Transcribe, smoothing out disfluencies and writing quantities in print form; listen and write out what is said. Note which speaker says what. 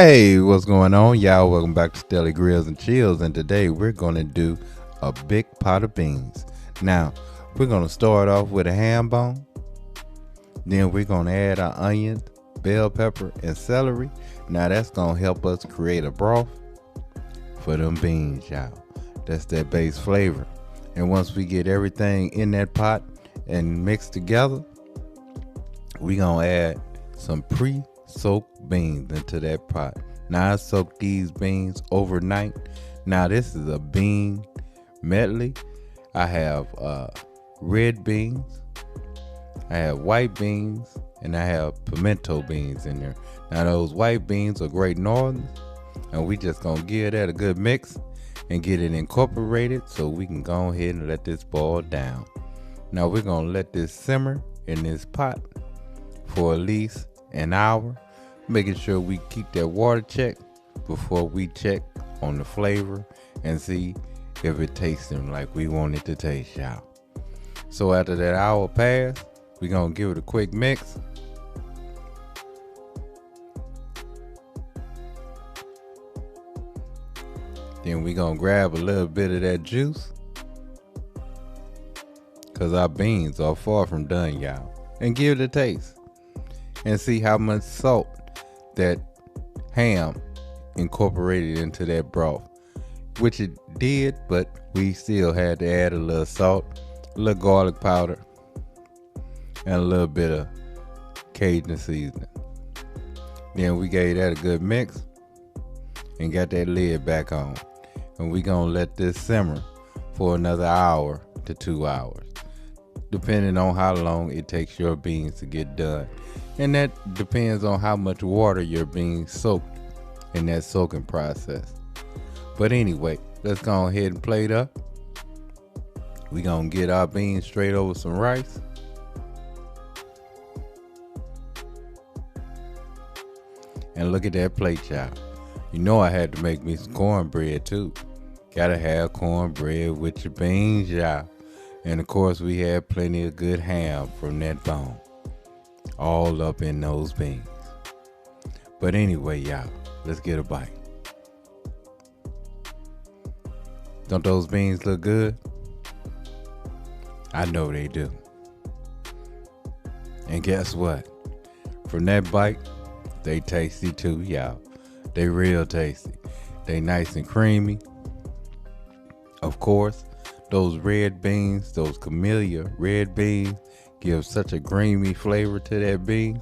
Speaker 1: Hey, what's going on, y'all? Welcome back to Stelly Grills and Chills, and today we're gonna do a big pot of beans. Now, we're gonna start off with a ham bone, then we're gonna add our onions, bell pepper, and celery. Now that's gonna help us create a broth for them beans, y'all. That's that base flavor. And once we get everything in that pot and mixed together, we gonna add some pre-soaked beans into that pot. Now I soaked these beans overnight. Now this is a bean medley. I have red beans, I have white beans, and I have pimento beans in there. Now those white beans are Great Northerns, and we just gonna give that a good mix and get it incorporated so we can go ahead and let this boil down. Now we're gonna let this simmer in this pot for at least an hour, making sure we keep that water check before we check on the flavor and see if it tastes like we want it to taste, y'all. So after that hour pass, we're gonna give it a quick mix. Then we're gonna grab a little bit of that juice, cause our beans are far from done, y'all, and give it a taste and see how much salt that ham incorporated into that broth, which it did, but we still had to add a little salt, a little garlic powder, and a little bit of Cajun seasoning. Then we gave that a good mix and got that lid back on, and we gonna let this simmer for another hour to 2 hours, depending on how long it takes your beans to get done. And that depends on how much water your beans soaked in that soaking process. But anyway, let's go ahead and plate up. We gonna get our beans straight over some rice. And look at that plate, y'all. You know I had to make me some cornbread too. Gotta have cornbread with your beans, y'all. And of course we had plenty of good ham from that bone, all up in those beans. But anyway, y'all, let's get a bite. Don't those beans look good? I know they do. And guess what? From that bite, they tasty too, y'all. They real tasty. They nice and creamy. Of course, those red beans, those camellia red beans, give such a creamy flavor to that bean.